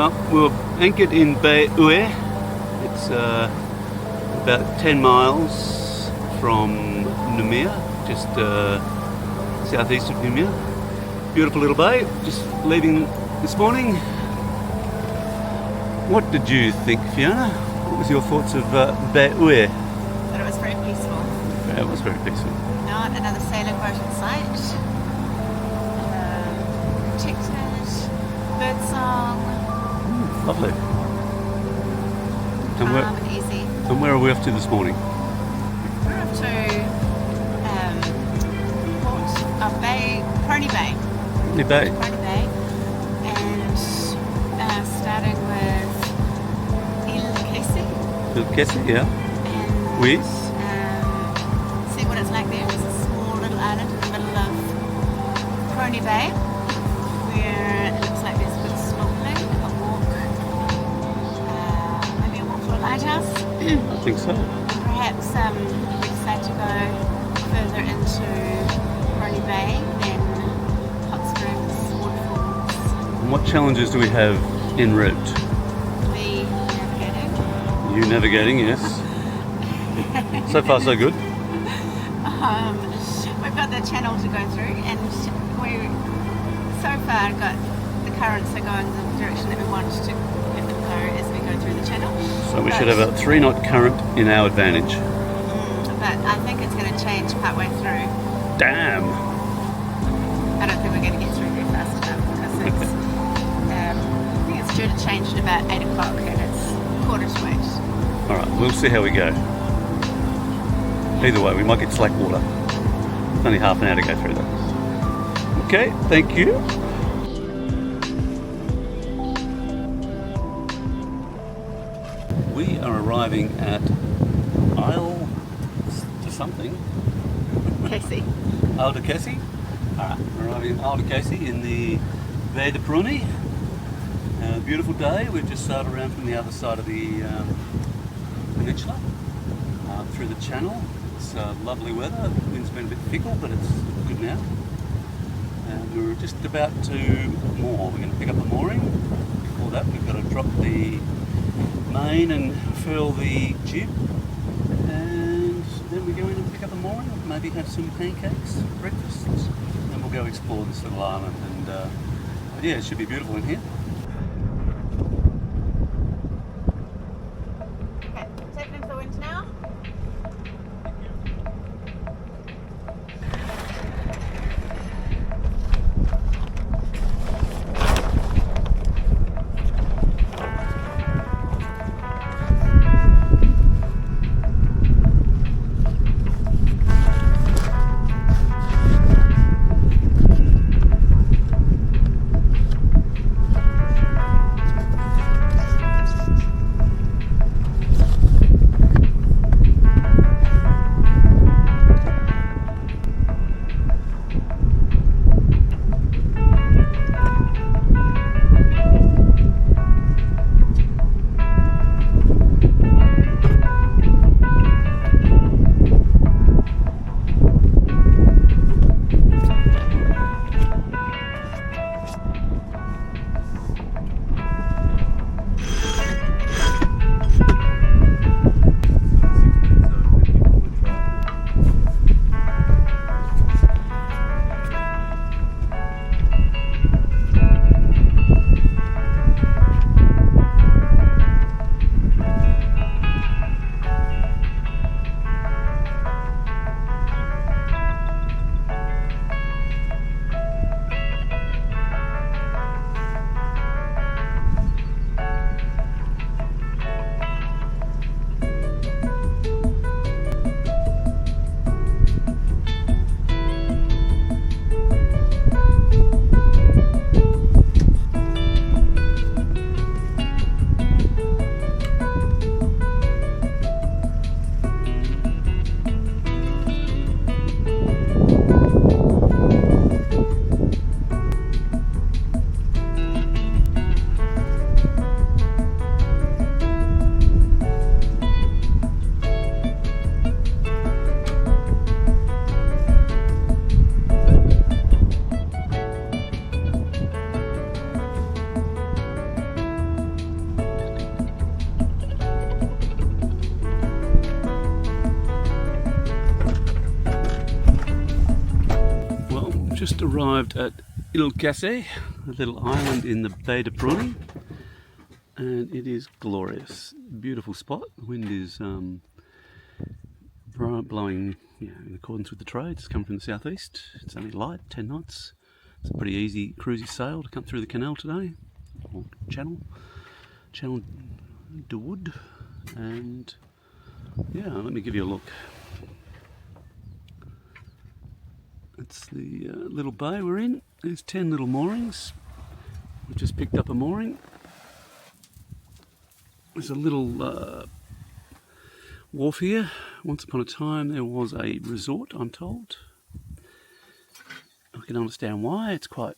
Well, we're anchored in Bay Ue. It's about 10 miles from Noumea, just southeast of Noumea. Beautiful little bay, just leaving this morning. What did you think, Fiona? What was your thoughts of Bay Ue? But it was very peaceful. Yeah, it was very peaceful. Not another sailing boat in sight. Protected, bird song. Lovely. Calm and easy. And where are we off to this morning? We're off to Prony Bay. Prony Bay. Prony Bay. And starting with Casey, yeah. And Oui. see what it's like there. It's a small little island in the middle of Prony Bay, where it looks like there's good snorkeling, a walk, maybe a walk to a lighthouse. I think so. Perhaps we decide to go further into Prony Bay, then hot springs, waterfalls. And what challenges do we have en route? Me navigating. You navigating, yes. So far, so good. We've got the channel to go through, and we so far got the currents are going the direction that we want to have them go as we go through the channel. So we should have a 3-knot current in our advantage. But I think it's going to change partway through. Damn! I don't think we're going to get through very fast enough because it's, I think it's due to change at about 8 o'clock and it's 7:45. Alright, we'll see how we go. Either way, we might get slack water. It's only half an hour to go through that. Okay, thank you. We are arriving at Isle to something. Casey. Isle de Casey. Alright, we're arriving at Isle de Casey in the Bay de Prony. Beautiful day. We've just sailed around from the other side of the peninsula through the channel. It's lovely weather. The wind's been a bit fickle, but it's good now. And we're just about to moor. We're going to pick up a mooring. Before that, we've got to drop the main and furl the jib. And then we go in and pick up a mooring. Maybe have some pancakes, breakfast. Then we'll go explore this little island. And yeah, it should be beautiful in here. Okay, taking into the wind now. Just arrived at Il Casse, a little island in the Bay de Prony, and it is glorious. Beautiful spot. The wind is blowing in accordance with the trade. It's coming from the southeast. It's only light, 10 knots. It's a pretty easy cruisy sail to come through the canal today, or channel de Wood, and yeah, let me give you a look. It's the little bay we're in. There's 10 little moorings. We've just picked up a mooring. There's a little wharf here. Once upon a time there was a resort, I'm told. I can understand why. It's quite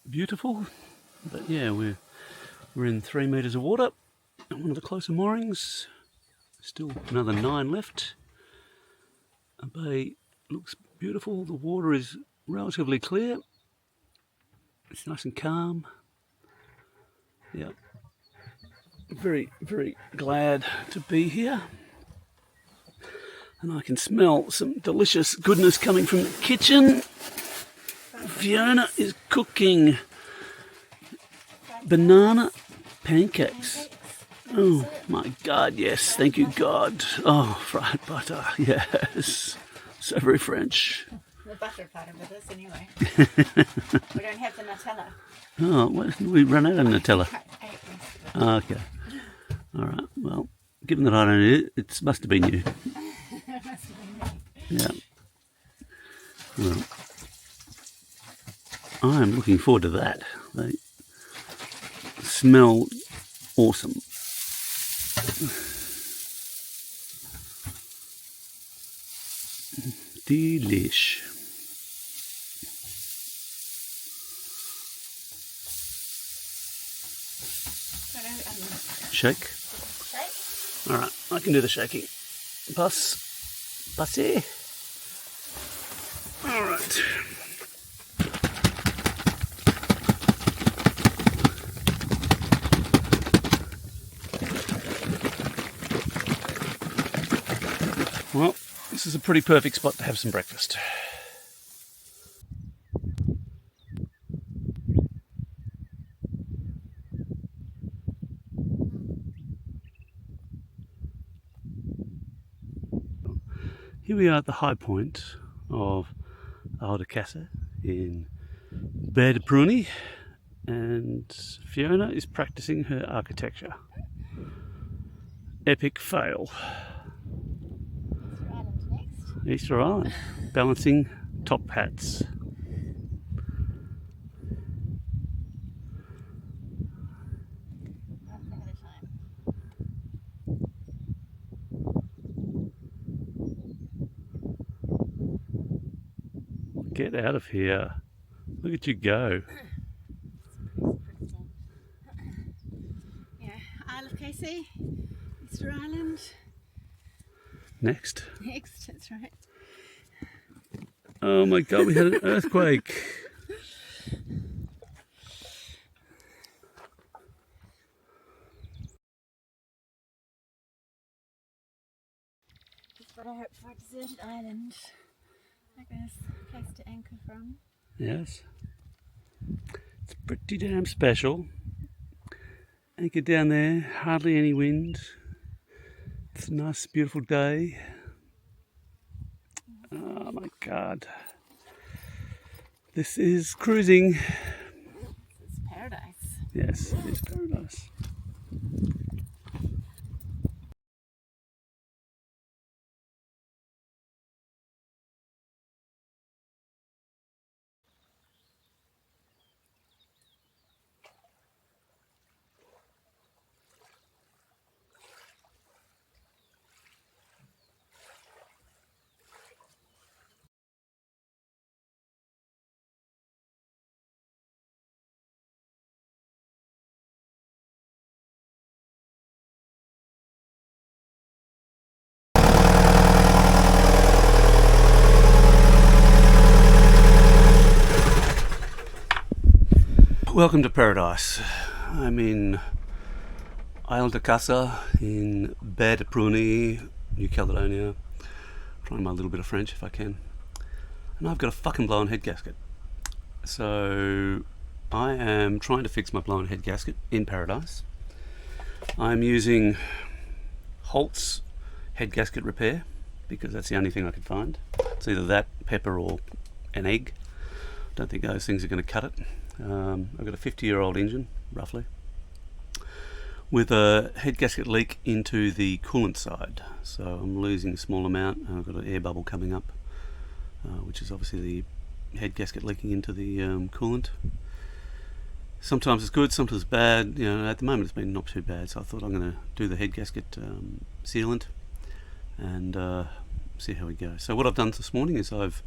beautiful. But yeah, we're in 3 metres of water on one of the closer moorings. Still another 9 left. The bay looks beautiful. The water is relatively clear. It's nice and calm. Yeah. Very, very glad to be here. And I can smell some delicious goodness coming from the kitchen. Fiona is cooking banana pancakes. Oh my God, yes, thank you God. Oh, fried butter, yes. So very French. The butter part of it is anyway. We don't have the Nutella. Oh, we run out of Nutella. Oh, okay. All right. Well, given that I don't eat it, it must have been you. Yeah. Well, I'm looking forward to that. They smell awesome. Delish. Shake. All right, I can do the shaking. Passe. All right. Well, this is a pretty perfect spot to have some breakfast. Here we are at the high point of Il Casse in Bay de Prony, and Fiona is practicing her architecture. Epic fail. Easter Island, balancing top hats. Get out of here. Look at you go. Yeah, Isle of Casey, Easter Island. Next, that's right. Oh my God, we had an earthquake. Just what I hope for a deserted island. Like a place to anchor from. Yes. It's pretty damn special. Anchor down there, hardly any wind. It's a nice, beautiful day. Oh my God. This is cruising. It's paradise. Yes, it is paradise. Welcome to paradise. I'm in Il Casse in Bay de Prony, New Caledonia. Trying my little bit of French if I can. And I've got a fucking blown head gasket. So I am trying to fix my blown head gasket in Paradise. I'm using Holt's head gasket repair because that's the only thing I could find. It's either that, pepper, or an egg. Don't think those things are going to cut it. I've got a 50-year-old engine, roughly, with a head gasket leak into the coolant side. So I'm losing a small amount, and I've got an air bubble coming up, which is obviously the head gasket leaking into the coolant. Sometimes it's good, sometimes it's bad. You know, at the moment it's been not too bad, so I thought I'm going to do the head gasket sealant and see how we go. So what I've done this morning is I've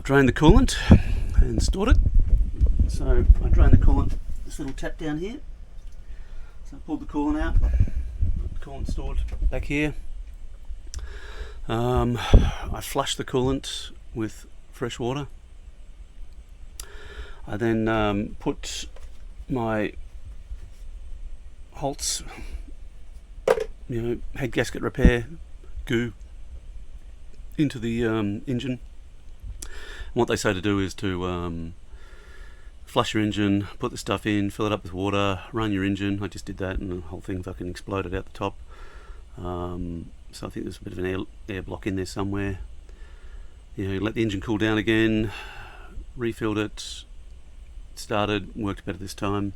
drained the coolant and stored it. So I drained the coolant, this little tap down here. So I pulled the coolant out, put the coolant stored back here. I flushed the coolant with fresh water. I then put my Holt's head gasket repair goo into the engine. And what they say to do is to flush your engine, put the stuff in, fill it up with water, run your engine. I just did that and the whole thing fucking exploded out the top. So I think there's a bit of an air block in there somewhere. Let the engine cool down again, refilled it, started, worked better this time,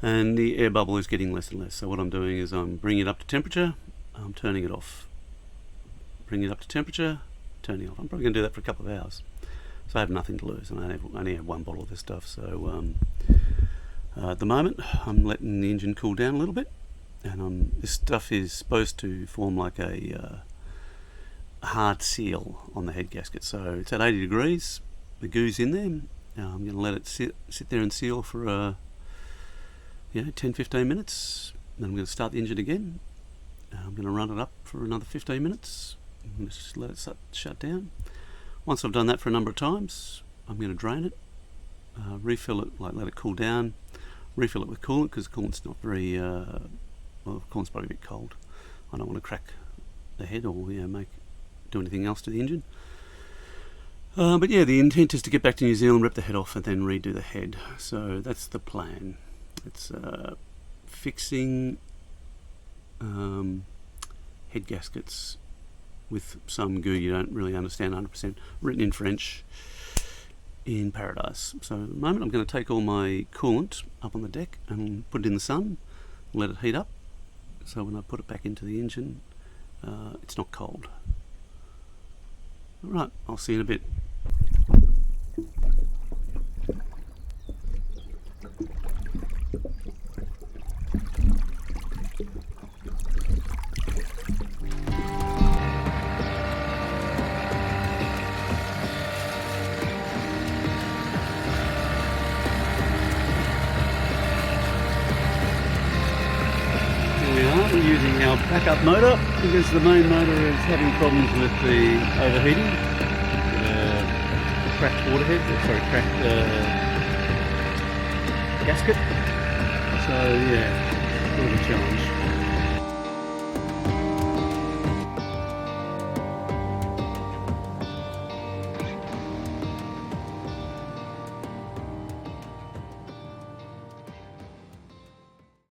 and the air bubble is getting less and less. So what I'm doing is I'm bringing it up to temperature, I'm turning it off. Bringing it up to temperature, turning it off. I'm probably going to do that for a couple of hours. So I have nothing to lose, and I only have one bottle of this stuff. So at the moment I'm letting the engine cool down a little bit, and this stuff is supposed to form like a hard seal on the head gasket. So it's at 80 degrees, the goo's in there. I'm going to let it sit there and seal for 10-15 minutes. Then I'm going to start the engine again. I'm going to run it up for another 15 minutes. I'm going to just let it shut down. Once I've done that for a number of times, I'm going to drain it, refill it, let it cool down, refill it with coolant, because the coolant's not very, the coolant's probably a bit cold. I don't want to crack the head or do anything else to the engine. But yeah, the intent is to get back to New Zealand, rip the head off, and then redo the head. So that's the plan. It's fixing head gaskets with some goo you don't really understand 100%, written in French, in Paradise. So at the moment I'm going to take all my coolant up on the deck and put it in the sun, let it heat up, so when I put it back into the engine, it's not cold. Alright, I'll see you in a bit. We're using our backup motor because the main motor is having problems with the overheating. Cracked waterhead, cracked gasket. So yeah, a bit of a challenge.